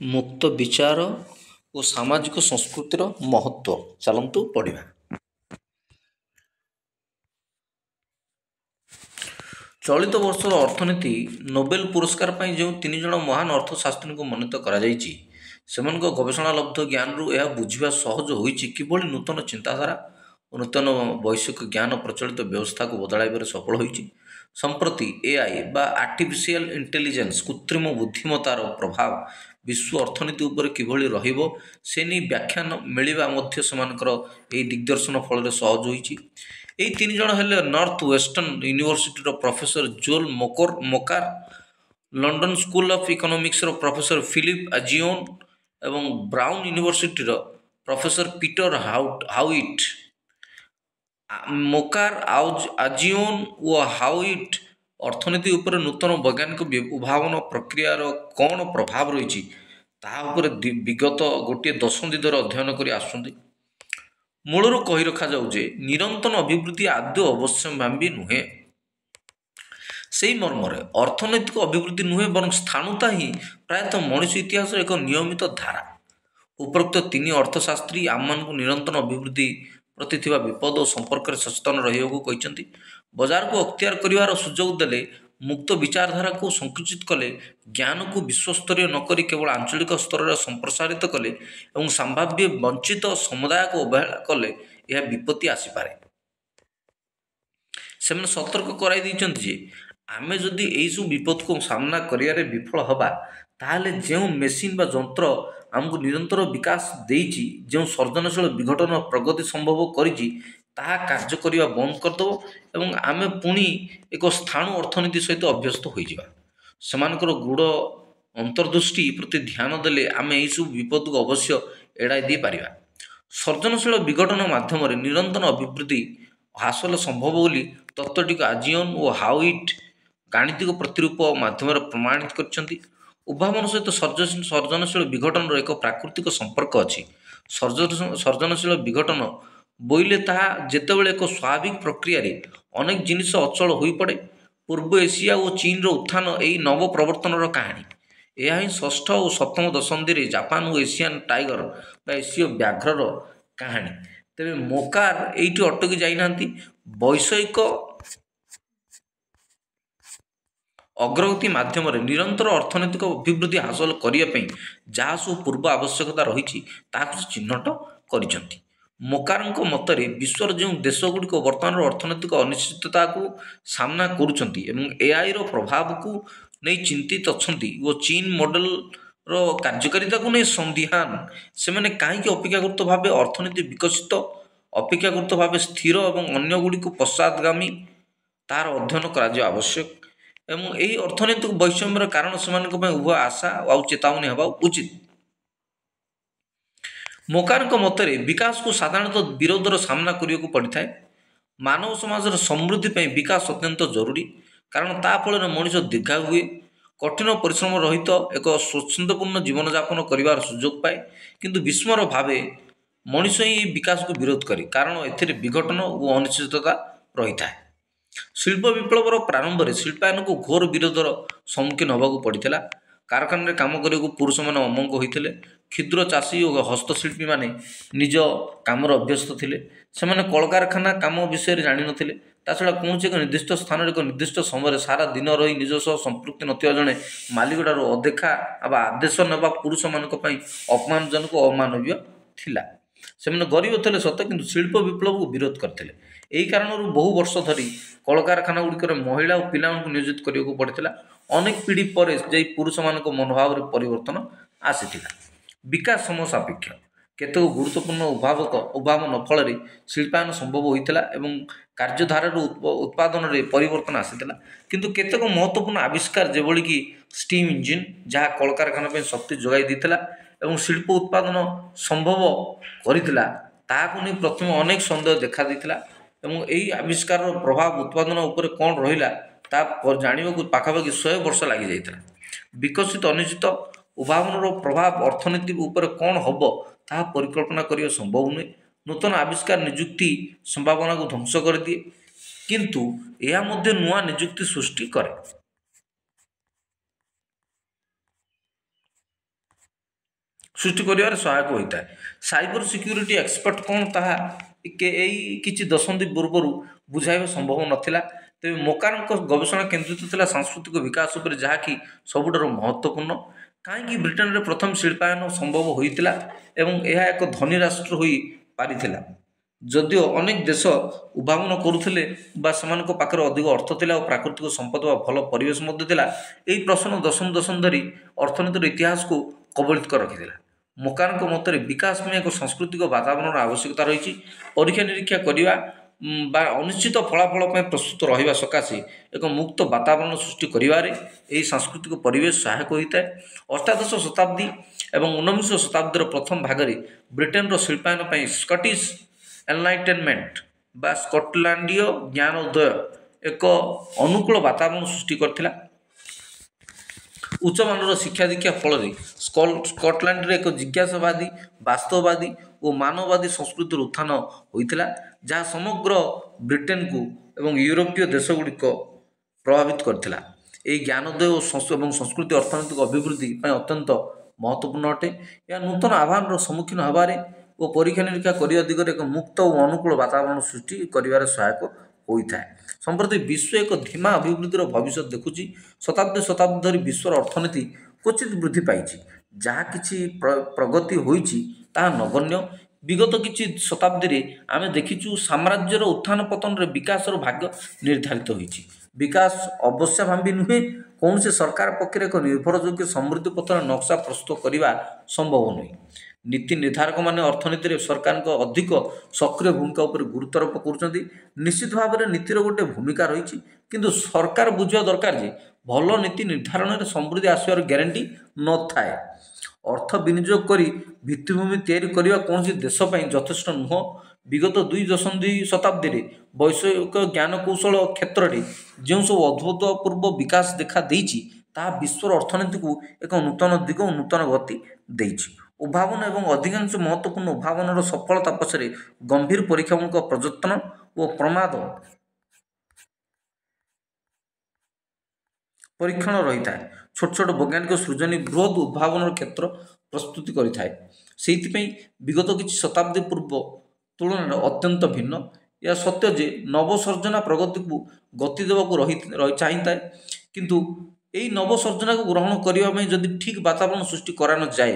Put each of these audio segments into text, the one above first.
ମୁକ୍ତ ବିଚାର ଓ ସାମାଜିକ ସଂସ୍କୃତିର ମହତ୍ତ୍ୱ ଚାଲନ୍ତୁ ପଢ଼ିବା। ଚଳିତ ବର୍ଷର ଅର୍ଥନୀତି ନୋବେଲ ପୁରସ୍କାର ପାଇଁ ଯେଉଁ 3 ଜଣ ମହାନ ଅର୍ଥଶାସ୍ତ୍ରୀଙ୍କୁ ମନୋନୀତ କରାଯାଇଛି, ସେମାନଙ୍କ ଗବେଷଣାଲବ୍ଧ ଜ୍ଞାନରୁ ଏହା ବୁଝିବା ସହଜ ହୋଇଛି କିଭଳି ନୂତନ ଚିନ୍ତାଧାରା ଓ ନୂତନ ବୈଷୟିକ ଜ୍ଞାନ ପ୍ରଚଳିତ ବ୍ୟବସ୍ଥାକୁ ବଦଳାଇବାରେ ସଫଳ ହୋଇଛି। ସମ୍ପ୍ରତି ଏଆଇ ବା ଆର୍ଟିଫିସିଆଲ ଇଣ୍ଟେଲିଜେନ୍ସ କୃତ୍ରିମ ବୁଦ୍ଧିମତ୍ତାର ପ୍ରଭାବ ବିଶ୍ୱ ଅର୍ଥନୀତି ଉପରେ କିଭଳି ରହିବ ସେ ନେଇ ବ୍ୟାଖ୍ୟାନ ମିଳିବା ମଧ୍ୟ ସେମାନଙ୍କର ଏହି ଦିଗ୍ଦର୍ଶନ ଫଳରେ ସହଜ ହୋଇଛି। ଏହି 3 ଜଣ ହେଲେ ନର୍ଥ ୱେଷ୍ଟର୍ଣ୍ଣ ୟୁନିଭର୍ସିଟିର professor Joel Mokyr, London school of ଇକୋନୋମିକ୍ସର ପ୍ରଫେସର ଫିଲିପ ଆଜିଓନ ଏବଂ ବ୍ରାଉନ ୟୁନିଭର୍ସିଟିର ପ୍ରଫେସର ପିଟର ହାଉଇଟ। ମୋକାର, ଆଜିଓନ ଓ ହାଉଇଟ ଅର୍ଥନୀତି ଉପରେ ନୂତନ ବୈଜ୍ଞାନିକ ଉଦ୍ଭାବନ ପ୍ରକ୍ରିୟାର କ'ଣ ପ୍ରଭାବ ରହିଛି ତାହା ଉପରେ ବିଗତ ଗୋଟିଏ ଦଶନ୍ଧି ଧରି ଅଧ୍ୟୟନ କରି ଆସୁଛନ୍ତି। ମୂଳରୁ କହି ରଖାଯାଉ ଯେ ନିରନ୍ତର ଅଭିବୃଦ୍ଧି ଆଦୌ ଅବଶ୍ୟମ୍ଭାବୀ ନୁହେଁ। ସେହି ମର୍ମରେ ଅର୍ଥନୈତିକ ଅଭିବୃଦ୍ଧି ନୁହେଁ ବରଂ ସ୍ଥାଣୁତା ହିଁ ପ୍ରାୟତଃ ମଣିଷ ଇତିହାସର ଏକ ନିୟମିତ ଧାରା। ଉପରୋକ୍ତ 3 ଅର୍ଥଶାସ୍ତ୍ରୀ ଆମମାନଙ୍କୁ ନିରନ୍ତର ଅଭିବୃଦ୍ଧି ପ୍ରତି ଥିବା ବିପଦ ସମ୍ପର୍କରେ ସଚେତନ ରହିବାକୁ କହିଛନ୍ତି। ବଜାରକୁ ଅକ୍ତିଆର କରିବାର ସୁଯୋଗ ଦେଲେ, ମୁକ୍ତ ବିଚାରଧାରାକୁ ସଂକୁଚିତ କଲେ, ଜ୍ଞାନକୁ ବିଶ୍ୱସ୍ତରୀୟ ନ କରି କେବଳ ଆଞ୍ଚଳିକ ସ୍ତରରେ ସମ୍ପ୍ରସାରିତ କଲେ ଏବଂ ସମ୍ଭାବ୍ୟ ବଞ୍ଚିତ ସମୁଦାୟକୁ ଅବହେଳା କଲେ ଏହା ବିପତ୍ତି ଆସିପାରେ। ସେମାନେ ସତର୍କ କରାଇ ଦେଇଛନ୍ତି ଯେ ଆମେ ଯଦି ଏହିସବୁ ବିପଦକୁ ସାମ୍ନା କରିବାରେ ବିଫଳ ହେବା, ତାହେଲେ ଯେଉଁ ମେସିନ ବା ଯନ୍ତ୍ର ଆମକୁ ନିରନ୍ତର ବିକାଶ ଦେଇଛି, ଯେଉଁ ସୃଜନଶୀଳ ବିଘଟନ ପ୍ରଗତି ସମ୍ଭବ କରିଛି, ତାହା କାର୍ଯ୍ୟ କରିବା ବନ୍ଦ କରିଦେବ ଏବଂ ଆମେ ପୁଣି ଏକ ସ୍ଥାଣୁ ଅର୍ଥନୀତି ସହିତ ଅଭ୍ୟସ୍ତ ହୋଇଯିବା। ସେମାନଙ୍କର ଗୂଢ଼ ଅନ୍ତର୍ଦୃଷ୍ଟି ପ୍ରତି ଧ୍ୟାନ ଦେଲେ ଆମେ ଏହିସବୁ ବିପଦକୁ ଅବଶ୍ୟ ଏଡ଼ାଇ ଦେଇପାରିବା। ସୃଜନଶୀଳ ବିଘଟନ ମାଧ୍ୟମରେ ନିରନ୍ତର ଅଭିବୃଦ୍ଧି ହାସଲ ସମ୍ଭବ ବୋଲି ତତ୍ତ୍ୱଟିକୁ ଆଜିଓନ ଓ ହାଉଇଟ ଗାଣିତିକ ପ୍ରତିରୂପ ମାଧ୍ୟମରେ ପ୍ରମାଣିତ କରିଛନ୍ତି। ଉଦ୍ଭାବନ ସହିତ ସୃଜନଶୀଳ ବିଘଟନର ଏକ ପ୍ରାକୃତିକ ସମ୍ପର୍କ ଅଛି। ସୃଜନଶୀଳ ବିଘଟନ ବୋଇଲେ ତାହା ଯେତେବେଳେ ଏକ ସ୍ୱାଭାବିକ ପ୍ରକ୍ରିୟାରେ ଅନେକ ଜିନିଷ ଅଚଳ ହୋଇପଡ଼େ। ପୂର୍ବ ଏସିଆ ଓ ଚୀନର ଉତ୍ଥାନ ଏହି ନବ ପ୍ରବର୍ତ୍ତନର କାହାଣୀ। ଏହା ହିଁ 6ଠ ଓ 7ମ ଦଶନ୍ଧିରେ ଜାପାନ ଓ ଏସିଆନ ଟାଇଗର ବା ଏସୀୟ ବ୍ୟାଘ୍ରର କାହାଣୀ। ତେବେ ମୋକାର ଏଇଠି ଅଟକି ଯାଇନାହାନ୍ତି। ବୈଷୟିକ ଅଗ୍ରଗତି ମାଧ୍ୟମରେ ନିରନ୍ତର ଅର୍ଥନୈତିକ ଅଭିବୃଦ୍ଧି ହାସଲ କରିବା ପାଇଁ ଯାହା ସବୁ ପୂର୍ବ ଆବଶ୍ୟକତା ରହିଛି ତାହାକୁ ସେ ଚିହ୍ନଟ କରିଛନ୍ତି। ମୋକାରଙ୍କ ମତରେ ବିଶ୍ୱର ଯେଉଁ ଦେଶଗୁଡ଼ିକ ବର୍ତ୍ତମାନର ଅର୍ଥନୈତିକ ଅନିଶ୍ଚିତତାକୁ ସାମ୍ନା କରୁଛନ୍ତି ଏବଂ ଏଆଇର ପ୍ରଭାବକୁ ନେଇ ଚିନ୍ତିତ ଅଛନ୍ତି ଓ ଚୀନ ମଡେଲର କାର୍ଯ୍ୟକାରିତାକୁ ନେଇ ସନ୍ଦିହାନ, ସେମାନେ କାହିଁକି ଅପେକ୍ଷାକୃତ ଭାବେ ଅର୍ଥନୀତି ବିକଶିତ, ଅପେକ୍ଷାକୃତ ଭାବେ ସ୍ଥିର ଏବଂ ଅନ୍ୟଗୁଡ଼ିକୁ ପଶ୍ଚାଦଗାମୀ ତାହାର ଅଧ୍ୟୟନ କରାଯିବା ଆବଶ୍ୟକ ଏବଂ ଏହି ଅର୍ଥନୈତିକ ବୈଷମ୍ୟର କାରଣ ସେମାନଙ୍କ ପାଇଁ ଉଭୟ ଆଶା ଆଉ ଚେତାବନୀ ହେବା ଉଚିତ। ମୋକାରଙ୍କ ମତରେ ବିକାଶକୁ ସାଧାରଣତଃ ବିରୋଧର ସାମ୍ନା କରିବାକୁ ପଡ଼ିଥାଏ। ମାନବ ସମାଜର ସମୃଦ୍ଧି ପାଇଁ ବିକାଶ ଅତ୍ୟନ୍ତ ଜରୁରୀ, କାରଣ ତା ଫଳରେ ମଣିଷ ଦୀର୍ଘାୟୁ ହୁଏ, କଠିନ ପରିଶ୍ରମ ରହିତ ଏକ ସ୍ୱଚ୍ଛନ୍ଦପୂର୍ଣ୍ଣ ଜୀବନଯାପନ କରିବାର ସୁଯୋଗ ପାଏ। କିନ୍ତୁ ବିସ୍ମର ଭାବେ ମଣିଷ ହିଁ ଏହି ବିକାଶକୁ ବିରୋଧ କରେ, କାରଣ ଏଥିରେ ବିଘଟନ ଓ ଅନିଶ୍ଚିତତା ରହିଥାଏ। ଶିଳ୍ପ ବିପ୍ଳବର ପ୍ରାରମ୍ଭରେ ଶିଳ୍ପାୟନକୁ ଘୋର ବିରୋଧର ସମ୍ମୁଖୀନ ହେବାକୁ ପଡ଼ିଥିଲା। କାରଖାନାରେ କାମ କରିବାକୁ ପୁରୁଷମାନେ ଅମଙ୍ଗ ହୋଇଥିଲେ। କ୍ଷୁଦ୍ର ଚାଷୀ ଓ ହସ୍ତଶିଳ୍ପୀମାନେ ନିଜ କାମରେ ଅଭ୍ୟସ୍ତ ଥିଲେ। ସେମାନେ କଳକାରଖାନା କାମ ବିଷୟରେ ଜାଣିନଥିଲେ। ତାଛଡ଼ା କୌଣସି ଏକ ନିର୍ଦ୍ଦିଷ୍ଟ ସ୍ଥାନରେ ଏକ ନିର୍ଦ୍ଦିଷ୍ଟ ସମୟରେ ସାରା ଦିନ ରହି ନିଜ ସହ ସମ୍ପୃକ୍ତି ନଥିବା ଜଣେ ମାଲିକଠାରୁ ଅଦେଖା ବା ଆଦେଶ ନେବା ପୁରୁଷମାନଙ୍କ ପାଇଁ ଅପମାନଜନକ ଓ ଅମାନବୀୟ ଥିଲା। ସେମାନେ ଗରିବ ଥିଲେ ସତ, କିନ୍ତୁ ଶିଳ୍ପ ବିପ୍ଳବକୁ ବିରୋଧ କରିଥିଲେ। ଏହି କାରଣରୁ ବହୁ ବର୍ଷ ଧରି କଳକାରଖାନାଗୁଡ଼ିକରେ ମହିଳା ଓ ପିଲାମାନଙ୍କୁ ନିୟୋଜିତ କରିବାକୁ ପଡ଼ିଥିଲା। ଅନେକ ପିଢ଼ି ପରେ ଯାଇ ପୁରୁଷମାନଙ୍କ ମନୋଭାବରେ ପରିବର୍ତ୍ତନ ଆସିଥିଲା। ବିକାଶ ସମୟ ସାପେକ୍ଷ। କେତେକ ଗୁରୁତ୍ୱପୂର୍ଣ୍ଣ ଉଦ୍ଭାବନ ଫଳରେ ଶିଳ୍ପାୟନ ସମ୍ଭବ ହୋଇଥିଲା ଏବଂ କାର୍ଯ୍ୟଧାରାର ଉତ୍ପାଦନରେ ପରିବର୍ତ୍ତନ ଆସିଥିଲା। କିନ୍ତୁ କେତେକ ମହତ୍ତ୍ୱପୂର୍ଣ୍ଣ ଆବିଷ୍କାର ଯେଭଳି କି ଷ୍ଟିମ୍ ଇଞ୍ଜିନ୍, ଯାହା କଳକାରଖାନା ପାଇଁ ଶକ୍ତି ଯୋଗାଇ ଦେଇଥିଲା ଏବଂ ଶିଳ୍ପ ଉତ୍ପାଦନ ସମ୍ଭବ କରିଥିଲା, ତାହାକୁ ନେଇ ପ୍ରଥମେ ଅନେକ ସନ୍ଦେହ ଦେଖାଦେଇଥିଲା ଏବଂ ଏହି ଆବିଷ୍କାରର ପ୍ରଭାବ ଉତ୍ପାଦନ ଉପରେ କ'ଣ ରହିଲା ତାହା ଜାଣିବାକୁ ପାଖାପାଖି 100 ବର୍ଷ ଲାଗିଯାଇଥିଲା। ବିକଶିତ ଅନିଶ୍ଚିତ ଉଦ୍ଭାବନର ପ୍ରଭାବ ଅର୍ଥନୀତି ଉପରେ କ'ଣ ହେବ ତାହା ପରିକଳ୍ପନା କରିବା ସମ୍ଭବ ନୁହେଁ। ନୂତନ ଆବିଷ୍କାର ନିଯୁକ୍ତି ସମ୍ଭାବନାକୁ ଧ୍ୱଂସ କରିଦିଏ, କିନ୍ତୁ ଏହା ମଧ୍ୟ ନୂଆ ନିଯୁକ୍ତି ସୃଷ୍ଟି କରେ। ସୃଷ୍ଟି କରିବାରେ ସହାୟକ ହୋଇଥାଏ। ସାଇବର ସିକ୍ୟୁରିଟି ଏକ୍ସପର୍ଟ କ'ଣ ତାହା ଏଇ କିଛି ଦଶନ୍ଧି ପୂର୍ବରୁ ବୁଝାଇବା ସମ୍ଭବ ନଥିଲା। ତେବେ ମୋକାରଙ୍କ ଗବେଷଣା କେନ୍ଦ୍ରିତ ଥିଲା ସାଂସ୍କୃତିକ ବିକାଶ ଉପରେ, ଯାହାକି ସବୁଠାରୁ ମହତ୍ତ୍ୱପୂର୍ଣ୍ଣ। କାହିଁକି ବ୍ରିଟେନରେ ପ୍ରଥମ ଶିଳ୍ପାୟନ ସମ୍ଭବ ହୋଇଥିଲା ଏବଂ ଏହା ଏକ ଧନୀ ରାଷ୍ଟ୍ର ହୋଇ ପାରିଥିଲା ଯଦିଓ ଅନେକ ଦେଶ ଉଦ୍ଭାବନ କରୁଥିଲେ ବା ସେମାନଙ୍କ ପାଖରେ ଅଧିକ ଅର୍ଥ ଥିଲା ଓ ପ୍ରାକୃତିକ ସମ୍ପଦ ବା ଭଲ ପରିବେଶ ମଧ୍ୟ ଥିଲା? ଏହି ପ୍ରଶ୍ନ ଦଶନ୍ଧି ଦଶନ୍ଧି ଧରି ଅର୍ଥନୀତିର ଇତିହାସକୁ କବଳିତ କରି ରଖିଥିଲା। ମୋକାରଙ୍କ ମତରେ ବିକାଶ ପାଇଁ ଏକ ସାଂସ୍କୃତିକ ବାତାବରଣର ଆବଶ୍ୟକତା ରହିଛି। ପରୀକ୍ଷା ନିରୀକ୍ଷା କରିବା ବା ଅନିଶ୍ଚିତ ଫଳାଫଳ ପାଇଁ ପ୍ରସ୍ତୁତ ରହିବା ସକାଶେ ଏକ ମୁକ୍ତ ବାତାବରଣ ସୃଷ୍ଟି କରିବାରେ ଏହି ସାଂସ୍କୃତିକ ପରିବେଶ ସହାୟକ ହୋଇଥାଏ। ଅଷ୍ଟାଦଶ ଶତାବ୍ଦୀ ଏବଂ ଊନବିଂଶ ଶତାବ୍ଦୀର ପ୍ରଥମ ଭାଗରେ ବ୍ରିଟେନର ଶିଳ୍ପାୟନ ପାଇଁ ସ୍କଟିଶ ଏନଲାଇଟେନମେଣ୍ଟ ବା ସ୍କଟଲାଣ୍ଡୀୟ ଜ୍ଞାନୋଦୟ ଏକ ଅନୁକୂଳ ବାତାବରଣ ସୃଷ୍ଟି କରିଥିଲା। ଉଚ୍ଚମାନର ଶିକ୍ଷା ଦୀକ୍ଷା ଫଳରେ ସ୍କଟଲାଣ୍ଡରେ ଏକ ଜିଜ୍ଞାସାବାଦୀ, ବାସ୍ତବବାଦୀ ଓ ମାନବବାଦୀ ସଂସ୍କୃତିର ଉତ୍ଥାନ ହୋଇଥିଲା, ଯାହା ସମଗ୍ର ବ୍ରିଟେନକୁ ଏବଂ ୟୁରୋପୀୟ ଦେଶଗୁଡ଼ିକ ପ୍ରଭାବିତ କରିଥିଲା। ଏହି ଜ୍ଞାନୋଦୟ ଏବଂ ସଂସ୍କୃତି ଅର୍ଥନୈତିକ ଅଭିବୃଦ୍ଧି ପାଇଁ ଅତ୍ୟନ୍ତ ମହତ୍ତ୍ୱପୂର୍ଣ୍ଣ ଅଟେ। ଏହା ନୂତନ ଆହ୍ୱାନର ସମ୍ମୁଖୀନ ହେବାରେ ଓ ପରୀକ୍ଷା ନିରୀକ୍ଷା କରିବା ଦିଗରେ ଏକ ମୁକ୍ତ ଓ ଅନୁକୂଳ ବାତାବରଣ ସୃଷ୍ଟି କରିବାରେ ସହାୟକ ହୋଇଥାଏ। ସମ୍ପ୍ରତି ବିଶ୍ୱ ଏକ ଧୀମା ଅଭିବୃଦ୍ଧିର ଭବିଷ୍ୟତ ଦେଖୁଛି। ଶତାବ୍ଦୀ ଶତାବ୍ଦୀ ଧରି ବିଶ୍ୱର ଅର୍ଥନୀତି କ୍ୱଚିତ ବୃଦ୍ଧି ପାଇଛି। ଯାହା କିଛି ପ୍ରଗତି ହୋଇଛି ତାହା ନଗଣ୍ୟ। ବିଗତ କିଛି ଶତାବ୍ଦୀରେ ଆମେ ଦେଖିଛୁ ସାମ୍ରାଜ୍ୟର ଉତ୍ଥାନ ପତନରେ ବିକାଶର ଭାଗ୍ୟ ନିର୍ଦ୍ଧାରିତ ହୋଇଛି। ବିକାଶ ଅବଶ୍ୟମ୍ଭାବୀ ନୁହେଁ। କୌଣସି ସରକାର ପକ୍ଷରେ ଏକ ନିର୍ଭରଯୋଗ୍ୟ ସମୃଦ୍ଧି ପଥର ନକ୍ସା ପ୍ରସ୍ତୁତ କରିବା ସମ୍ଭବ ନୁହେଁ। ନୀତି ନିର୍ଦ୍ଧାରକମାନେ ଅର୍ଥନୀତିରେ ସରକାରଙ୍କ ଅଧିକ ସକ୍ରିୟ ଭୂମିକା ଉପରେ ଗୁରୁତ୍ୱାରୋପ କରୁଛନ୍ତି। ନିଶ୍ଚିତ ଭାବରେ ନୀତିର ଗୋଟିଏ ଭୂମିକା ରହିଛି, କିନ୍ତୁ ସରକାର ବୁଝିବା ଦରକାର ଯେ ଭଲ ନୀତି ନିର୍ଦ୍ଧାରଣରେ ସମୃଦ୍ଧି ଆସିବାର ଗ୍ୟାରେଣ୍ଟି ନଥାଏ। ଅର୍ଥ ବିନିଯୋଗ କରି ଭିତ୍ତିଭୂମି ତିଆରି କରିବା କୌଣସି ଦେଶ ପାଇଁ ଯଥେଷ୍ଟ ନୁହେଁ। ବିଗତ ଦୁଇ ଶତାବ୍ଦୀରେ ବୈଷୟିକ ଜ୍ଞାନକୌଶଳ କ୍ଷେତ୍ରରେ ଯେଉଁ ସବୁ ଅଭୂତପୂର୍ବ ବିକାଶ ଦେଖା ଦେଇଛି, ତାହା ବିଶ୍ୱର ଅର୍ଥନୀତିକୁ ଏକ ନୂତନ ଦିଗ ଓ ନୂତନ ଗତି ଦେଇଛି। ଉଦ୍ଭାବନ ଏବଂ ଅଧିକାଂଶ ମହତ୍ତ୍ୱପୂର୍ଣ୍ଣ ଉଦ୍ଭାବନର ସଫଳତା ପଛରେ ଗମ୍ଭୀର ପରୀକ୍ଷାମୂଳକ ପ୍ରଯତ୍ନ ଓ ପ୍ରମାଦ ପରୀକ୍ଷଣ ରହିଥାଏ। ଛୋଟ ଛୋଟ ବୈଜ୍ଞାନିକ ସୃଜନୀ ବୃହତ୍ ଉଦ୍ଭାବନର କ୍ଷେତ୍ର ପ୍ରସ୍ତୁତି କରିଥାଏ। ସେଇଥିପାଇଁ ବିଗତ କିଛି ଶତାବ୍ଦୀ ପୂର୍ବ ତୁଳନାରେ ଅତ୍ୟନ୍ତ ଭିନ୍ନ। ଏହା ସତ୍ୟ ଯେ ନବସର୍ଜନା ପ୍ରଗତିକୁ ଗତି ଦେବାକୁ ଚାହିଁଥାଏ, କିନ୍ତୁ ଏହି ନବସର୍ଜନାକୁ ଗ୍ରହଣ କରିବା ପାଇଁ ଯଦି ଠିକ୍ ବାତାବରଣ ସୃଷ୍ଟି କରାନଯାଏ,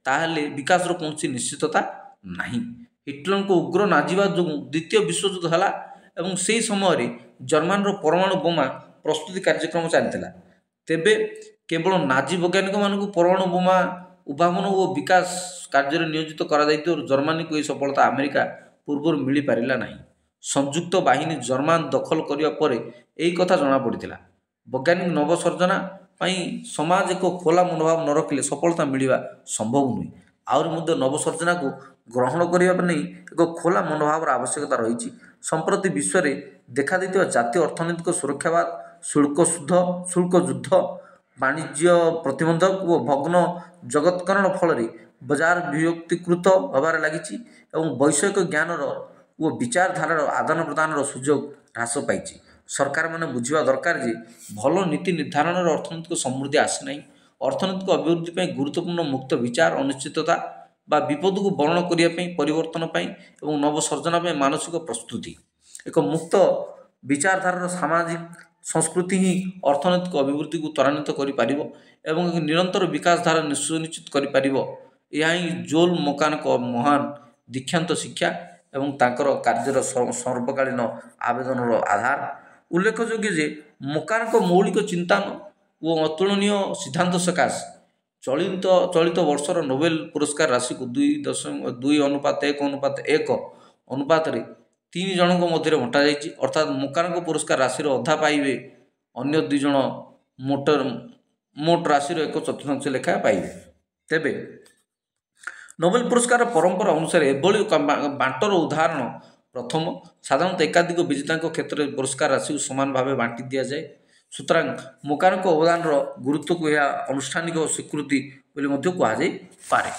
ତାହେଲେ ବିକାଶର କୌଣସି ନିଶ୍ଚିତତା ନାହିଁ। ହିଟଲରଙ୍କ ଉଗ୍ର ନାଜିବାଦ ଯୋଗୁଁ ଦ୍ୱିତୀୟ ବିଶ୍ୱଯୁଦ୍ଧ ହେଲା ଏବଂ ସେହି ସମୟରେ ଜର୍ମାନର ପରମାଣୁ ବୋମା ପ୍ରସ୍ତୁତି କାର୍ଯ୍ୟକ୍ରମ ଚାଲିଥିଲା। ତେବେ କେବଳ ନାଜି ବୈଜ୍ଞାନିକମାନଙ୍କୁ ପରମାଣୁ ବୋମା ଉଦ୍ଭାବନ ଓ ବିକାଶ କାର୍ଯ୍ୟରେ ନିୟୋଜିତ କରାଯାଇଥିବାରୁ ଜର୍ମାନୀକୁ ଏହି ସଫଳତା ଆମେରିକା ପୂର୍ବରୁ ମିଳିପାରିଲା ନାହିଁ। ସଂଯୁକ୍ତ ବାହିନୀ ଜର୍ମାନ ଦଖଲ କରିବା ପରେ ଏହି କଥା ଜଣାପଡ଼ିଥିଲା। ବୈଜ୍ଞାନିକ ନବସର୍ଜନା ପାଇଁ ସମାଜ ଏକ ଖୋଲା ମନୋଭାବ ନ ରଖିଲେ ସଫଳତା ମିଳିବା ସମ୍ଭବ ନୁହେଁ। ଆହୁରି ମଧ୍ୟ ନବସର୍ଜନାକୁ ଗ୍ରହଣ କରିବା ନେଇ ଏକ ଖୋଲା ମନୋଭାବର ଆବଶ୍ୟକତା ରହିଛି। ସମ୍ପ୍ରତି ବିଶ୍ୱରେ ଦେଖାଦେଇଥିବା ଜାତୀୟ ଅର୍ଥନୈତିକ ସୁରକ୍ଷାବାଦ, ଶୁଳ୍କ ଯୁଦ୍ଧ, ବାଣିଜ୍ୟ ପ୍ରତିବନ୍ଧକ ଓ ଭଗ୍ନ ଜଗତକରଣ ଫଳରେ ବଜାର ବିଭକ୍ତୀକୃତ ହେବାରେ ଲାଗିଛି ଏବଂ ବୈଷୟିକ ଜ୍ଞାନର ଓ ବିଚାରଧାରାର ଆଦାନ ପ୍ରଦାନର ସୁଯୋଗ ହ୍ରାସ ପାଇଛି। ସରକାରମାନେ ବୁଝିବା ଦରକାର ଯେ ଭଲ ନୀତି ନିର୍ଦ୍ଧାରଣରେ ଅର୍ଥନୈତିକ ସମୃଦ୍ଧି ଆସେନାହିଁ। ଅର୍ଥନୈତିକ ଅଭିବୃଦ୍ଧି ପାଇଁ ଗୁରୁତ୍ୱପୂର୍ଣ୍ଣ ମୁକ୍ତ ବିଚାର, ଅନିଶ୍ଚିତତା ବା ବିପଦକୁ ବରଣ କରିବା ପାଇଁ, ପରିବର୍ତ୍ତନ ପାଇଁ ଏବଂ ନବସର୍ଜନା ପାଇଁ ମାନସିକ ପ୍ରସ୍ତୁତି। ଏକ ମୁକ୍ତ ବିଚାରଧାରାର ସାମାଜିକ ସଂସ୍କୃତି ହିଁ ଅର୍ଥନୈତିକ ଅଭିବୃଦ୍ଧିକୁ ତ୍ୱରାନ୍ୱିତ କରିପାରିବ ଏବଂ ଏକ ନିରନ୍ତର ବିକାଶ ଧାରା ସୁନିଶ୍ଚିତ କରିପାରିବ। ଏହା ହିଁ ଜୋଲ ମୋକାନଙ୍କ ମହାନ ଦୀକ୍ଷାନ୍ତ ଶିକ୍ଷା ଏବଂ ତାଙ୍କର କାର୍ଯ୍ୟର ସର୍ବକାଳୀନ ଆବେଦନର ଆଧାର। ଉଲ୍ଲେଖଯୋଗ୍ୟ ଯେ ମୋକାନଙ୍କ ମୌଳିକ ଚିନ୍ତନ ଓ ଅତୁଳନୀୟ ସିଦ୍ଧାନ୍ତ ସକାଶେ ଚଳିତ ବର୍ଷର ନୋବେଲ ପୁରସ୍କାର ରାଶିକୁ 2:1:1 ଅନୁପାତରେ 3 ଜଣଙ୍କ ମଧ୍ୟରେ ବଣ୍ଟାଯାଇଛି। ଅର୍ଥାତ୍ ମୋକାନଙ୍କ ପୁରସ୍କାର ରାଶିର ଅଧା ପାଇବେ ଅନ୍ୟ 2 ଜଣ, ମୋଟ ରାଶିର 1/4 ଲେଖାଏଁ ପାଇବେ। ତେବେ ନୋବେଲ ପୁରସ୍କାର ପରମ୍ପରା ଅନୁସାରେ ଏଭଳି ବାଣ୍ଟର ଉଦାହରଣ ପ୍ରଥମ। ସାଧାରଣତଃ ଏକାଧିକ ବିଜେତାଙ୍କ କ୍ଷେତ୍ରରେ ପୁରସ୍କାର ରାଶିକୁ ସମାନ ଭାବେ ବାଣ୍ଟି ଦିଆଯାଏ। ସୁତରାଂ ମୋକାନଙ୍କ ଅବଦାନର ଗୁରୁତ୍ୱକୁ ଏହା ଆନୁଷ୍ଠାନିକ ସ୍ୱୀକୃତି ବୋଲି ମଧ୍ୟ କୁହାଯାଇପାରେ।